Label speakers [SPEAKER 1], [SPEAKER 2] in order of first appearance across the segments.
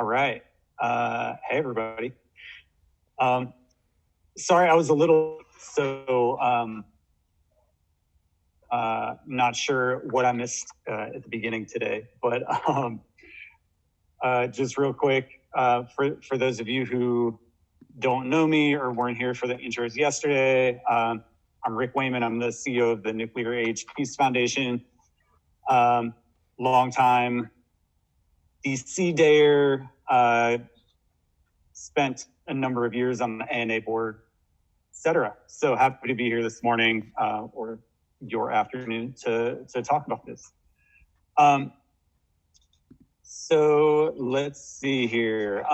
[SPEAKER 1] All right. Hey, everybody. Sorry, I was a little not sure what I missed at the beginning today, but just real quick, for those of you who don't know me or weren't here for the intros yesterday, I'm Rick Wayman. I'm the CEO of the Nuclear Age Peace Foundation. Long time DC Dayer, spent a number of years on the ANA board, etc. So happy to be here this morning or your afternoon to talk about this. So let's see here.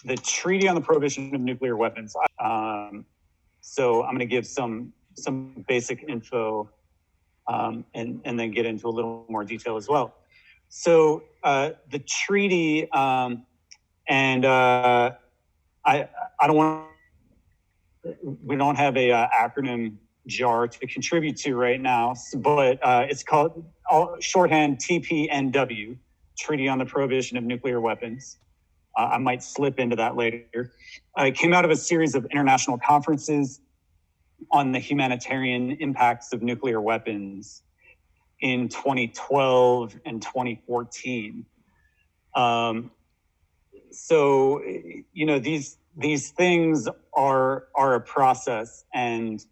[SPEAKER 1] The Treaty on the Prohibition of Nuclear Weapons. So I'm going to give some basic info and then get into a little more detail as well. So the treaty, and I don't want, we don't have a acronym jar to contribute to right now, but it's called shorthand TPNW, Treaty on the Prohibition of Nuclear Weapons. I might slip into that later. It came out of a series of international conferences on the humanitarian impacts of nuclear weapons in 2012 and 2014. So, you know, these things are a process, and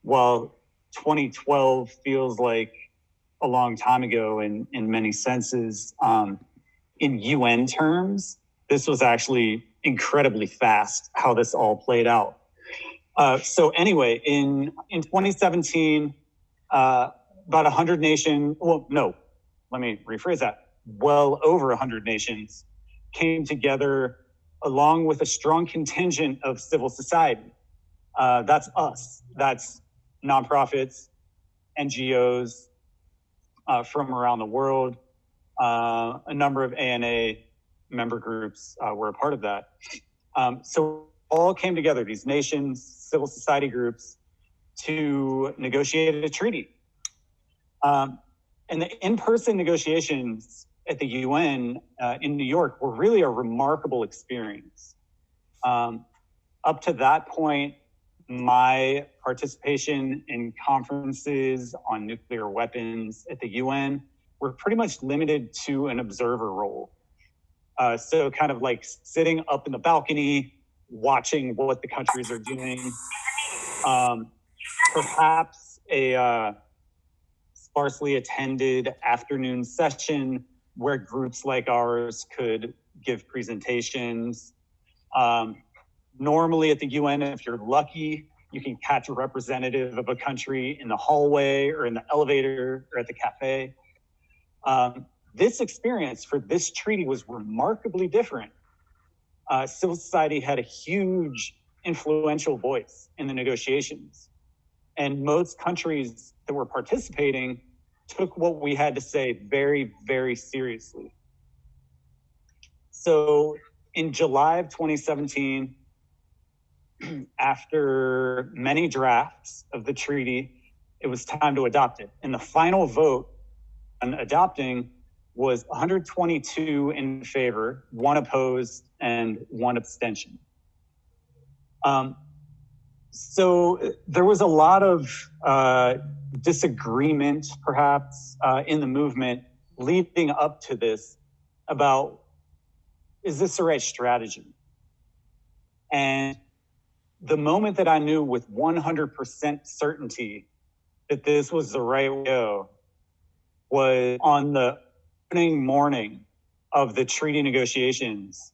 [SPEAKER 1] while 2012 feels like a long time ago in many senses, in UN terms, this was actually incredibly fast how this all played out. So anyway, in 2017, about 100 nations, well, no, let me rephrase that. Well over 100 nations came together along with a strong contingent of civil society. That's us. That's nonprofits, NGOs from around the world. A number of ANA member groups were a part of that. So all came together, these nations, civil society groups, to negotiate a treaty. And the in-person negotiations at the UN in New York were really a remarkable experience. Up to that point, my participation in conferences on nuclear weapons at the UN were pretty much limited to an observer role. So kind of like sitting up in the balcony, watching what the countries are doing. Perhaps a sparsely attended afternoon session where groups like ours could give presentations. Normally at the UN, if you're lucky, you can catch a representative of a country in the hallway or in the elevator or at the cafe. This experience for this treaty was remarkably different. Civil society had a huge influential voice in the negotiations, and most countries that were participating took what we had to say very, very seriously. So in July of 2017, after many drafts of the treaty, it was time to adopt it. And the final vote on adopting was 122 in favor, 1 opposed, and 1 abstention. So there was a lot of disagreement, perhaps, in the movement leading up to this about, is this the right strategy? And the moment that I knew with 100% certainty that this was the right way to go was on the opening morning of the treaty negotiations.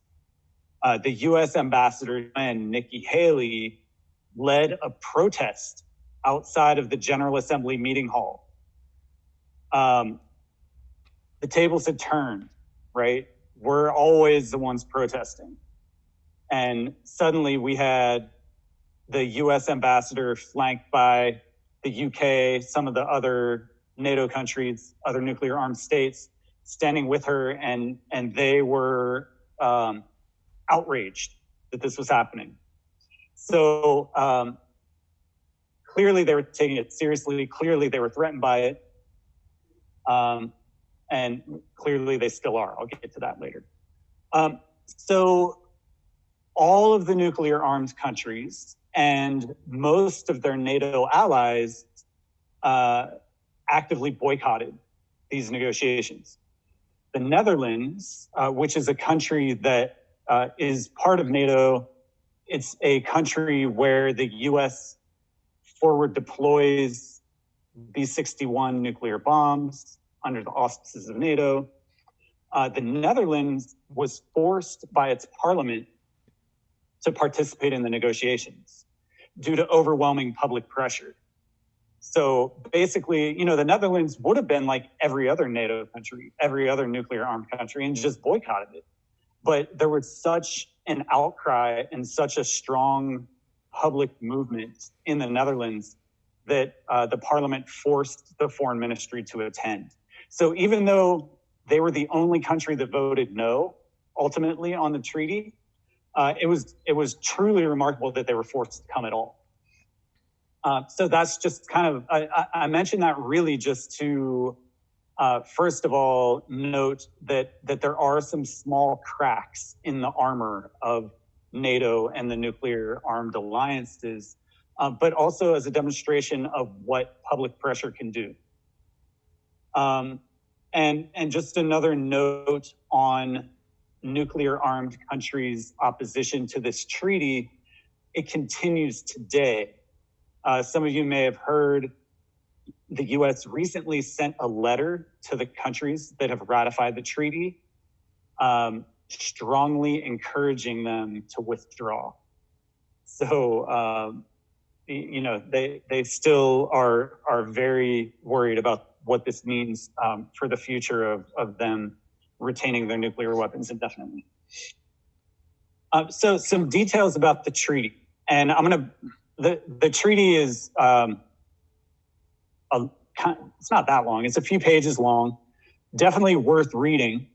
[SPEAKER 1] The U.S. ambassador, Nikki Haley, led a protest outside of the General Assembly meeting hall. The tables had turned, right? We're always the ones protesting. And suddenly we had the U.S. ambassador flanked by the UK, some of the other NATO countries, other nuclear armed states, standing with her, and they were outraged that this was happening. So clearly they were taking it seriously. Clearly they were threatened by it. And clearly they still are. I'll get to that later. So all of the nuclear armed countries and most of their NATO allies actively boycotted these negotiations. The Netherlands, which is a country that is part of NATO, it's a country where the US forward deploys B-61 nuclear bombs under the auspices of NATO. The Netherlands was forced by its parliament to participate in the negotiations due to overwhelming public pressure. So basically, the Netherlands would have been like every other NATO country, every other nuclear armed country, and just boycotted it. But there was such an outcry and such a strong public movement in the Netherlands that the parliament forced the foreign ministry to attend. So even though they were the only country that voted no, ultimately on the treaty, it was truly remarkable that they were forced to come at all. So that's just kind of, I mentioned that really just to, first of all, note that there are some small cracks in the armor of NATO and the nuclear armed alliances, but also as a demonstration of what public pressure can do. And just another note on nuclear armed countries' opposition to this treaty, it continues today. Some of you may have heard the US recently sent a letter to the countries that have ratified the treaty, strongly encouraging them to withdraw. So, they still are very worried about what this means for the future of them retaining their nuclear weapons indefinitely. So some details about the treaty. And the treaty is, it's not that long. It's a few pages long, definitely worth reading.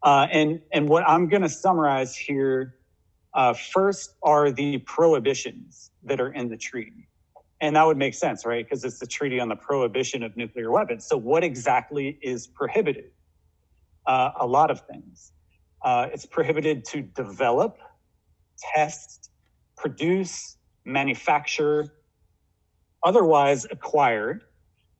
[SPEAKER 1] And what I'm going to summarize here first are the prohibitions that are in the treaty. And that would make sense, right? Because it's the treaty on the prohibition of nuclear weapons. So what exactly is prohibited? A lot of things. It's prohibited to develop, test, produce, manufacture, otherwise acquire,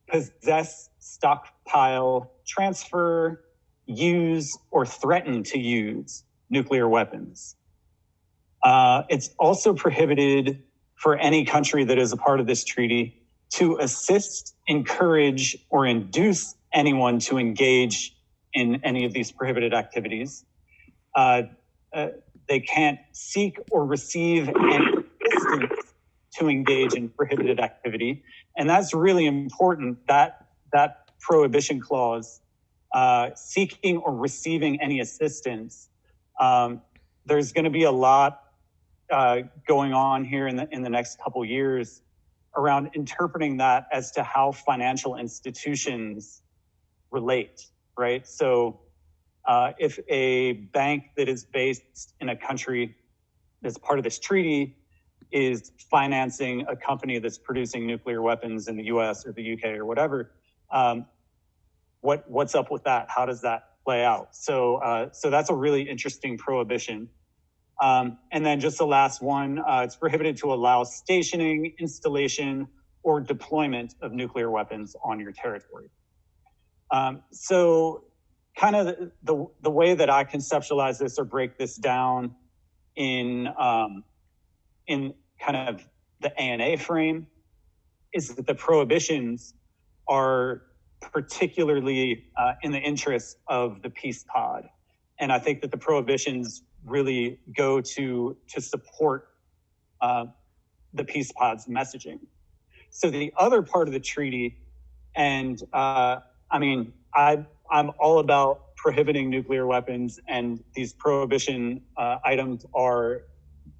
[SPEAKER 1] possess, stockpile, transfer, use, or threaten to use nuclear weapons. It's also prohibited for any country that is a part of this treaty to assist, encourage, or induce anyone to engage in any of these prohibited activities. They can't seek or receive any assistance to engage in prohibited activity. And that's really important, that prohibition clause, seeking or receiving any assistance. There's going to be a lot going on here in the next couple years around interpreting that as to how financial institutions relate, right? So if a bank that is based in a country that's part of this treaty is financing a company that's producing nuclear weapons in the US or the UK or whatever, what's up with that? How does that play out? So that's a really interesting prohibition. And then just the last one, it's prohibited to allow stationing, installation, or deployment of nuclear weapons on your territory. So kind of the way that I conceptualize this or break this down in kind of the ANA frame is that the prohibitions are particularly in the interest of the peace pod. And I think that the prohibitions really go to support the peace pod's messaging. So the other part of the treaty, and I'm all about prohibiting nuclear weapons, and these prohibition items are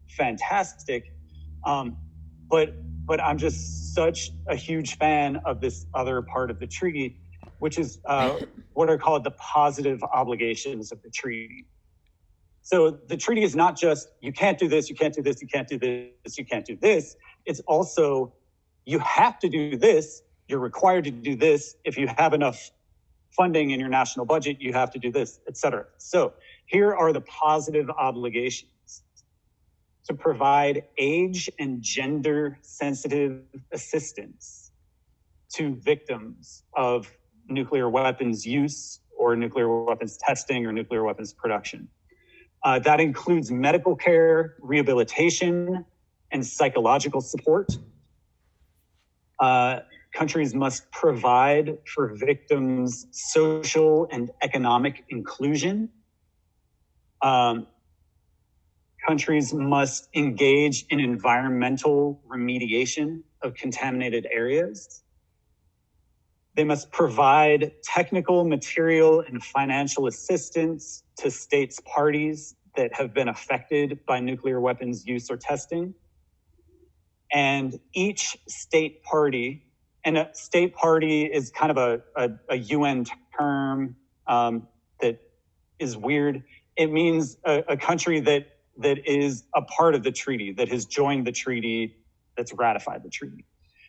[SPEAKER 1] fantastic. But I'm just such a huge fan of this other part of the treaty, which is what are called the positive obligations of the treaty. So the treaty is not just, you can't do this, you can't do this, you can't do this, you can't do this. It's also, you have to do this, you're required to do this. If you have enough funding in your national budget, you have to do this, et cetera. So here are the positive obligations: to provide age and gender sensitive assistance to victims of nuclear weapons use or nuclear weapons testing or nuclear weapons production. That includes medical care, rehabilitation, and psychological support. Countries must provide for victims' social and economic inclusion. Countries must engage in environmental remediation of contaminated areas. They must provide technical, material, and financial assistance to states parties that have been affected by nuclear weapons use or testing. And each state party, and a state party is kind of a UN term that is weird. It means a country that is a part of the treaty, that has joined the treaty, that's ratified the treaty.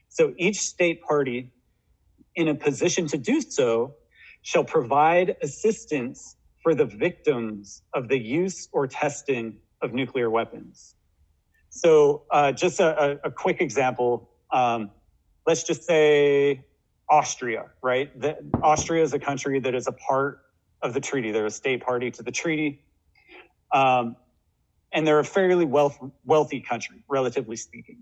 [SPEAKER 1] So each state party in a position to do so shall provide assistance for the victims of the use or testing of nuclear weapons. So just a quick example, let's just say Austria, right? Austria is a country that is a part of the treaty. They're a state party to the treaty. And they're a fairly wealthy country, relatively speaking.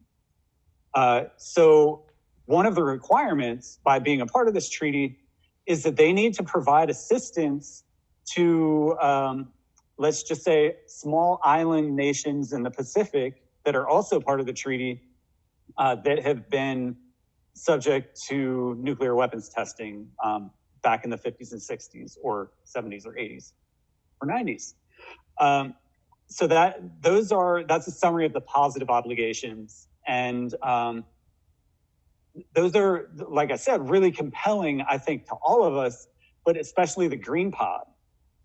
[SPEAKER 1] So one of the requirements by being a part of this treaty is that they need to provide assistance to, let's just say, small island nations in the Pacific that are also part of the treaty that have been subject to nuclear weapons testing back in the 50s and 60s or 70s or 80s or 90s. So that's a summary of the positive obligations. And those are, like I said, really compelling, I think, to all of us, but especially the Green Pod.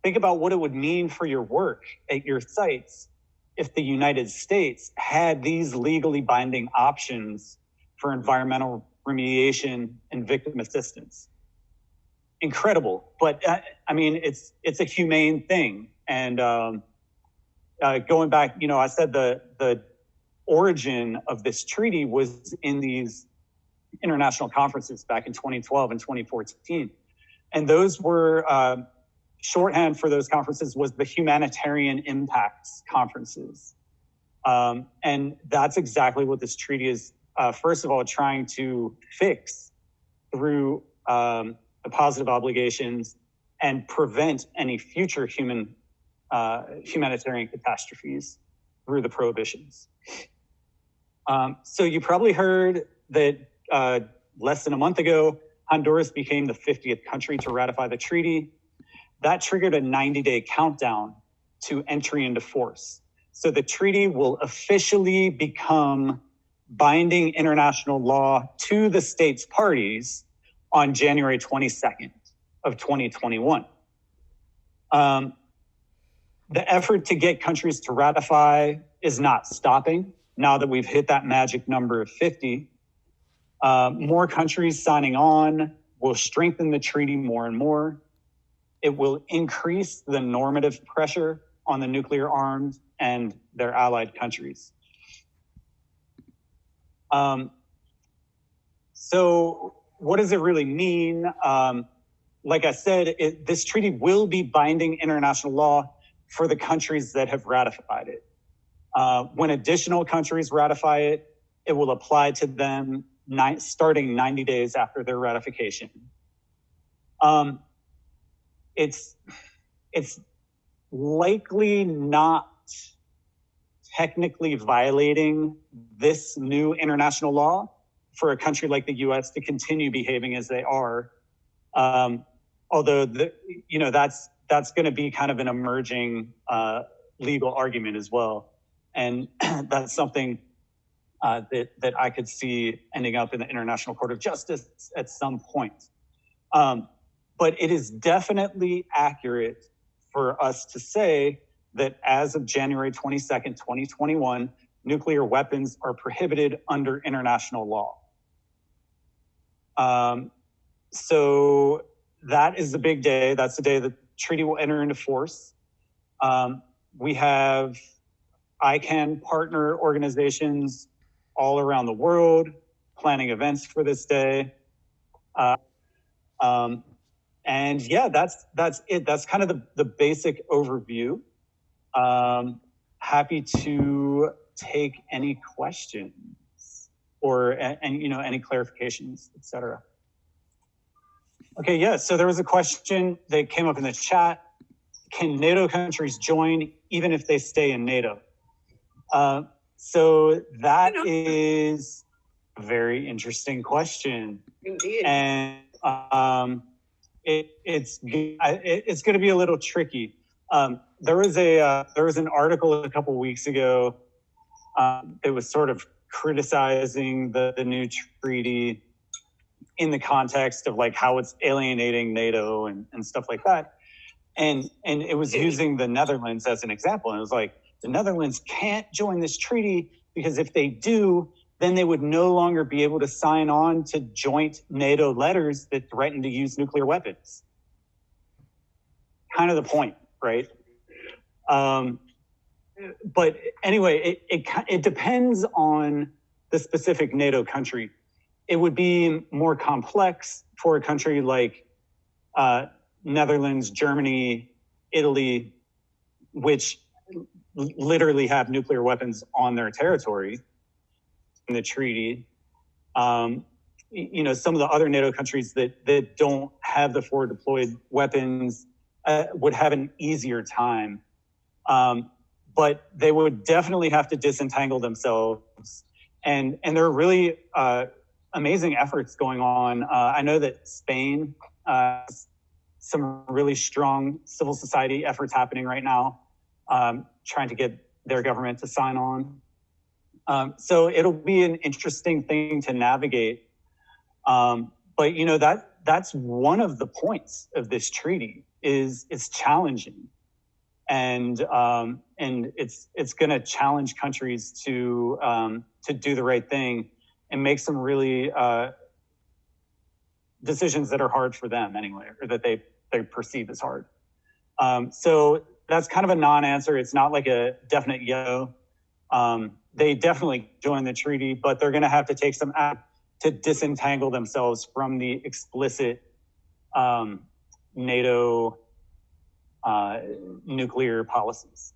[SPEAKER 1] Think about what it would mean for your work at your sites if the United States had these legally binding options for environmental remediation and victim assistance. Incredible, but I mean, it's a humane thing. And going back, I said the origin of this treaty was in these international conferences back in 2012 and 2014. And those were, shorthand for those conferences was the humanitarian impacts conferences. And that's exactly what this treaty is, first of all, trying to fix through the positive obligations and prevent any future humanitarian catastrophes through the prohibitions. So you probably heard that less than a month ago, Honduras became the 50th country to ratify the treaty. That triggered a 90-day countdown to entry into force. So the treaty will officially become binding international law to the states parties on January 22nd of 2021. The effort to get countries to ratify is not stopping now that we've hit that magic number of 50. More countries signing on will strengthen the treaty more and more. It will increase the normative pressure on the nuclear armed and their allied countries. So what does it really mean? Like I said, this treaty will be binding international law for the countries that have ratified it. When additional countries ratify it, it will apply to them starting 90 days after their ratification. It's likely not technically violating this new international law for a country like the U.S. to continue behaving as they are. Although that's going to be kind of an emerging legal argument as well, and that's something that I could see ending up in the International Court of Justice at some point. But it is definitely accurate for us to say that as of January 22nd, 2021, nuclear weapons are prohibited under international law. So that is the big day. That's the day the treaty will enter into force. We have ICANN partner organizations all around the world planning events for this day. And yeah, that's it. That's kind of the basic overview. Happy to take any questions or any clarifications, etc. Okay, yeah. So there was a question that came up in the chat. Can NATO countries join even if they stay in NATO? So that is a very interesting question.
[SPEAKER 2] Indeed.
[SPEAKER 1] And it's going to be a little tricky. There was an article a couple weeks ago that was sort of criticizing the new treaty in the context of like how it's alienating NATO and stuff like that. And it was using the Netherlands as an example. And it was like, the Netherlands can't join this treaty because if they do, then they would no longer be able to sign on to joint NATO letters that threaten to use nuclear weapons. Kind of the point, right? But anyway, it depends on the specific NATO country. It would be more complex for a country like Netherlands, Germany, Italy, which literally have nuclear weapons on their territory in the treaty. Some of the other NATO countries that don't have the forward deployed weapons would have an easier time. But they would definitely have to disentangle themselves. And there are really amazing efforts going on. I know that Spain has some really strong civil society efforts happening right now, trying to get their government to sign on. So it'll be an interesting thing to navigate. But that's one of the points of this treaty is it's challenging. And it's going to challenge countries to do the right thing and make some really decisions that are hard for them anyway, or that they perceive as hard. So that's kind of a non-answer. It's not like a definite yo. They definitely join the treaty, but they're going to have to take some act to disentangle themselves from the explicit NATO nuclear policies.